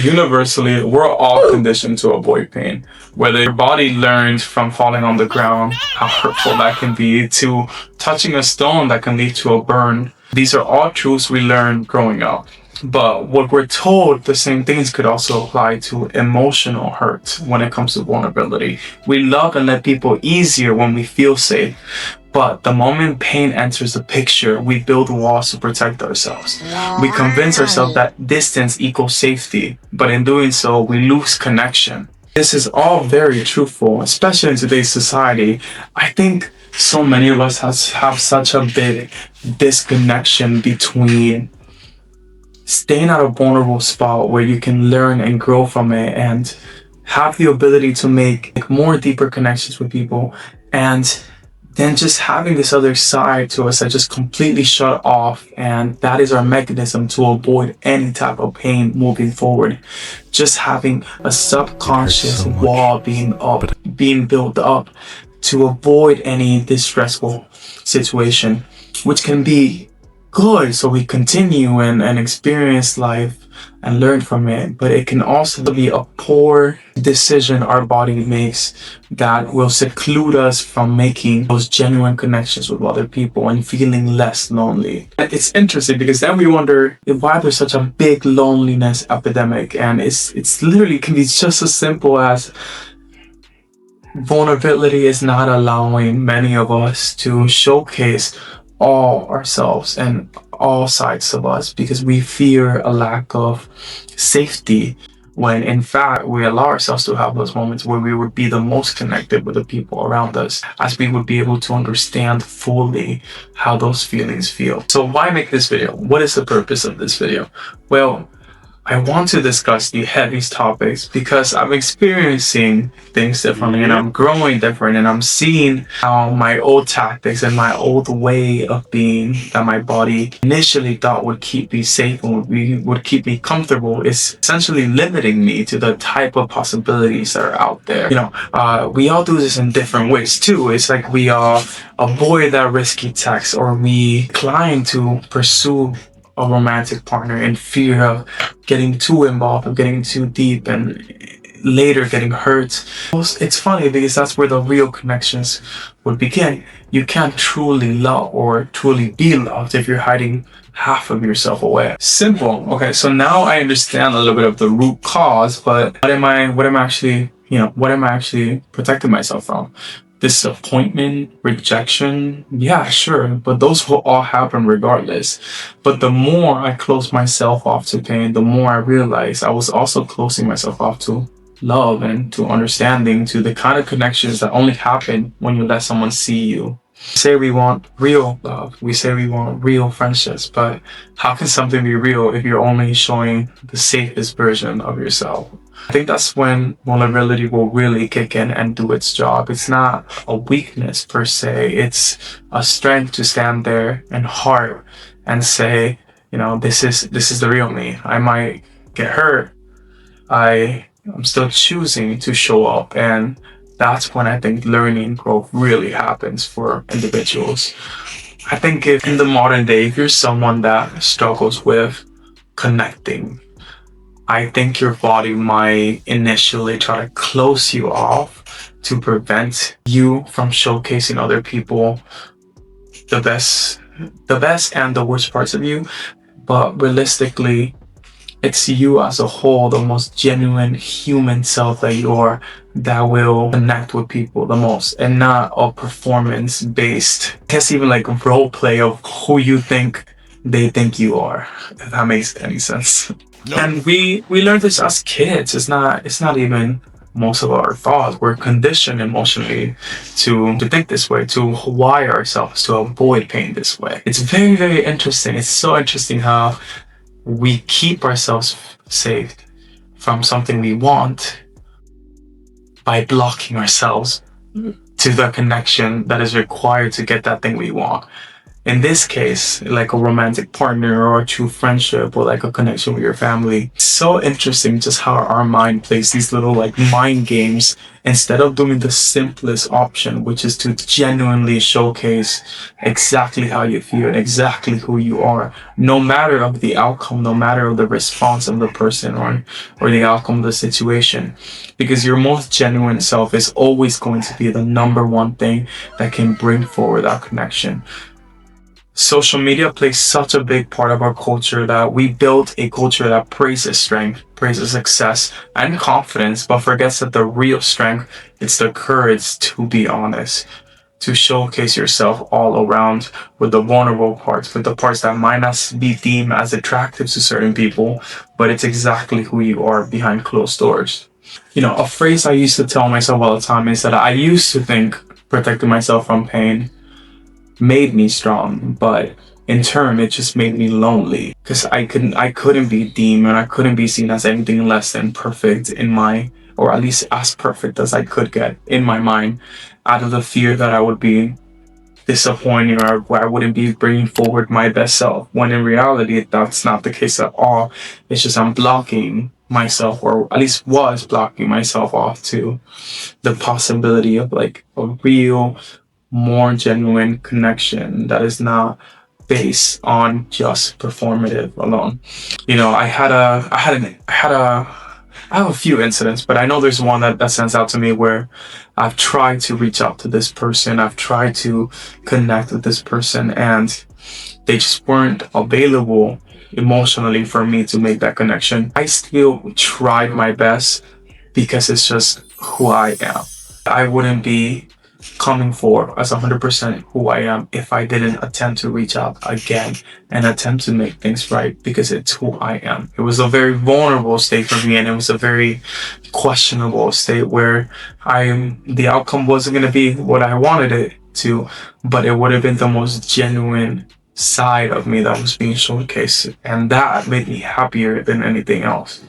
universally, we're all conditioned to avoid pain. Whether your body learned from falling on the ground, how hurtful that can be, to touching a stone that can lead to a burn. These are all truths we learned growing up. But what we're told, the same things could also apply to emotional hurt when it comes to vulnerability. We love and let people easier when we feel safe. But the moment pain enters the picture, we build walls to protect ourselves. We convince ourselves that distance equals safety, but in doing so, we lose connection. This is all very truthful, especially in today's society. I think so many of us have such a big disconnection between staying at a vulnerable spot where you can learn and grow from it and have the ability to make more deeper connections with people, and then just having this other side to us that just completely shut off, and that is our mechanism to avoid any type of pain moving forward. Just having a subconscious wall being built up to avoid any distressful situation, which can be good so we continue and experience life and learn from it, but it can also be a poor decision our body makes that will seclude us from making those genuine connections with other people and feeling less lonely. It's interesting because then we wonder why there's such a big loneliness epidemic, and it's literally can be just as simple as vulnerability is not allowing many of us to showcase all ourselves and all sides of us because we fear a lack of safety, when in fact we allow ourselves to have those moments where we would be the most connected with the people around us, as we would be able to understand fully how those feelings feel. So why make this video? What is the purpose of this video? Well, I want to discuss the heaviest topics because I'm experiencing things differently and I'm growing different, and I'm seeing how my old tactics and my old way of being that my body initially thought would keep me safe and would keep me comfortable is essentially limiting me to the type of possibilities that are out there. We all do this in different ways too. It's like we avoid that risky text, or we decline to pursue a romantic partner in fear of getting too involved, of getting too deep, and later getting hurt. It's funny because that's where the real connections would begin. You can't truly love or truly be loved if you're hiding half of yourself away. Simple. Okay, so now I understand a little bit of the root cause, but what am I actually protecting myself from? Disappointment, rejection, yeah, sure, but those will all happen regardless. But the more I close myself off to pain, the more I realize I was also closing myself off to love and to understanding, to the kind of connections that only happen when you let someone see you. We say we want real love, we say we want real friendships, but how can something be real if you're only showing the safest version of yourself? I think that's when vulnerability will really kick in and do its job. It's not a weakness per se, it's a strength to stand there and heart and say, this is the real me. I might get hurt, I'm still choosing to show up, and that's when I think learning and growth really happens for individuals. I think if in the modern day, if you're someone that struggles with connecting, I think your body might initially try to close you off to prevent you from showcasing other people the best and the worst parts of you. But realistically, it's you as a whole, the most genuine human self that you are, that will connect with people the most, and not a performance based, I guess even like role play of who you think they think you are, if that makes any sense. Nope. And we learn this as kids. It's not even most of our thoughts. We're conditioned emotionally to think this way, to wire ourselves to avoid pain this way. It's very, very interesting. It's so interesting how we keep ourselves safe from something we want by blocking ourselves to the connection that is required to get that thing we want. In this case, like a romantic partner or a true friendship or like a connection with your family. It's so interesting just how our mind plays these little like mind games instead of doing the simplest option, which is to genuinely showcase exactly how you feel and exactly who you are, no matter of the outcome, no matter of the response of the person or the outcome of the situation. Because your most genuine self is always going to be the number one thing that can bring forward that connection. Social media plays such a big part of our culture that we built a culture that praises strength, praises success and confidence, but forgets that the real strength is the courage to be honest, to showcase yourself all around with the vulnerable parts, with the parts that might not be deemed as attractive to certain people, but it's exactly who you are behind closed doors. A phrase I used to tell myself all the time is that I used to think protecting myself from pain made me strong, but in turn it just made me lonely because I couldn't be deemed and I couldn't be seen as anything less than perfect in my, or at least as perfect as I could get in my mind, out of the fear that I would be disappointing or where I wouldn't be bringing forward my best self, when in reality that's not the case at all. It's just I'm blocking myself, or at least was blocking myself off to the possibility of like a real, more genuine connection that is not based on just performative alone. I have a few incidents, but I know there's one that stands out to me where I've tried to reach out to this person, I've tried to connect with this person, and they just weren't available emotionally for me to make that connection. I still tried my best because it's just who I am. I wouldn't be coming forward as 100% who I am if I didn't attempt to reach out again and attempt to make things right, because it's who I am. It was a very vulnerable state for me, and it was a very questionable state where the outcome wasn't going to be what I wanted it to, but it would have been the most genuine side of me that was being showcased, and that made me happier than anything else.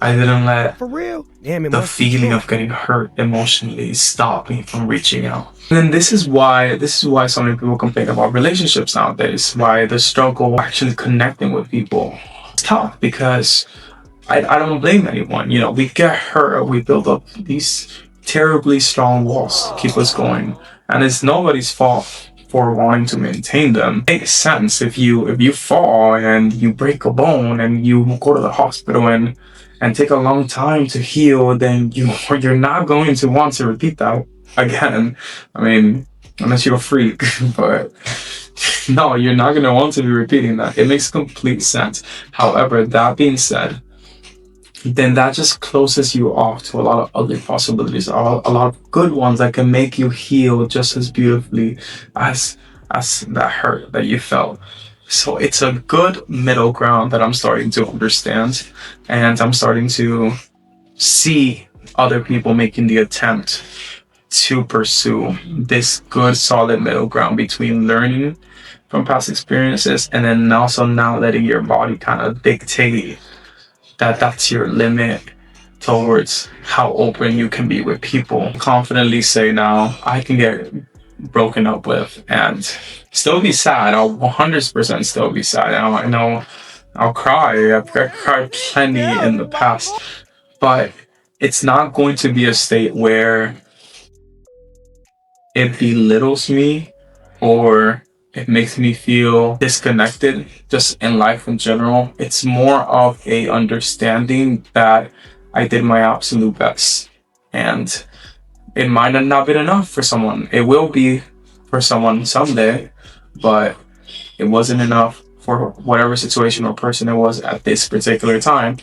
I didn't let For real? Damn, it the must be feeling true. of getting hurt emotionally stop me from reaching out. And then this is why so many people complain about relationships nowadays, why the struggle actually connecting with people is tough, because I don't blame anyone. We get hurt, we build up these terribly strong walls to keep us going, and it's nobody's fault for wanting to maintain them. It makes sense if you fall and you break a bone and you go to the hospital and take a long time to heal, then you're not going to want to repeat that again. I mean, unless you're a freak, but no, you're not going to want to be repeating that. It makes complete sense. However, that being said, then that just closes you off to a lot of other possibilities, a lot of good ones that can make you heal just as beautifully as that hurt that you felt. So it's a good middle ground that I'm starting to understand, and I'm starting to see other people making the attempt to pursue this good solid middle ground between learning from past experiences and then also not letting your body kind of dictate that that's your limit towards how open you can be with people. Confidently say now, I can get broken up with and still be sad. I'll 100% still be sad. I know I'll cry. I've cried plenty in the past, but it's not going to be a state where it belittles me or it makes me feel disconnected just in life in general. It's more of a understanding that I did my absolute best, and it might have not been enough for someone. It will be for someone someday, but it wasn't enough for whatever situation or person it was at this particular time.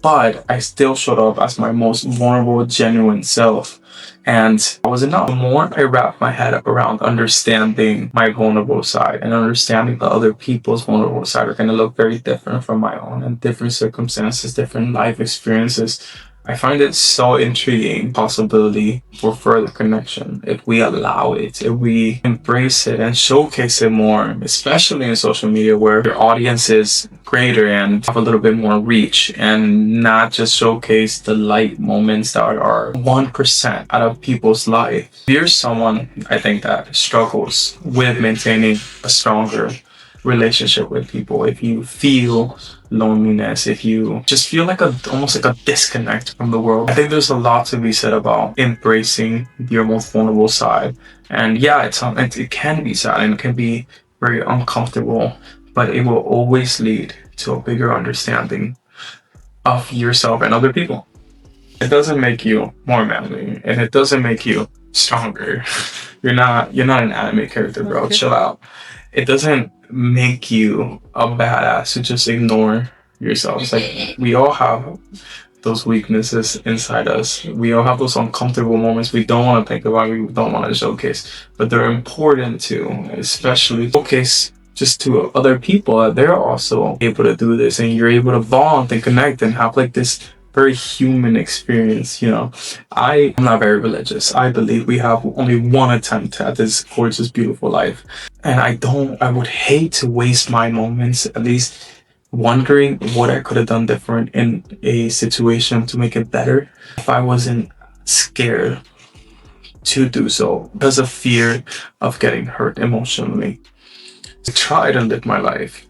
But I still showed up as my most vulnerable, genuine self. And I was enough. The more I wrap my head around understanding my vulnerable side and understanding that other people's vulnerable side are going to look very different from my own, and different circumstances, different life experiences I find it so intriguing possibility for further connection if we allow it, if we embrace it and showcase it more, especially in social media where your audience is greater and have a little bit more reach, and not just showcase the light moments that are 1% out of people's life. If you're someone, I think, that struggles with maintaining a stronger relationship with people, if you feel loneliness, if you just feel like a almost like a disconnect from the world, I think there's a lot to be said about embracing your most vulnerable side. And yeah, it can be sad and it can be very uncomfortable, but it will always lead to a bigger understanding of yourself and other people. It doesn't make you more manly, and it doesn't make you stronger. You're not an anime character, bro. Okay. Chill out. It doesn't make you a badass to just ignore yourself. It's like we all have those weaknesses inside us. We all have those uncomfortable moments we don't want to think about, we don't want to showcase, but they're important to, especially showcase just to other people that they're also able to do this, and you're able to bond and connect and have like this very human experience. I'm not very religious. I believe we have only one attempt at this gorgeous, beautiful life. And I would hate to waste my moments, at least wondering what I could have done different in a situation to make it better if I wasn't scared to do so because of fear of getting hurt emotionally. I try to live my life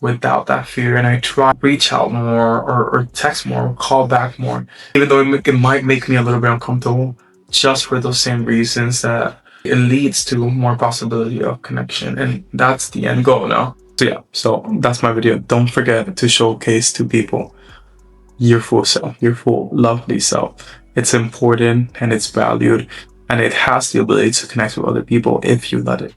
without that fear, and I try to reach out more, or text more, or call back more, even though it might make me a little bit uncomfortable, just for those same reasons that it leads to more possibility of connection, and that's the end goal now. So yeah, so that's my video. Don't forget to showcase to people your full self, your full lovely self. It's important and it's valued, and it has the ability to connect with other people if you let it.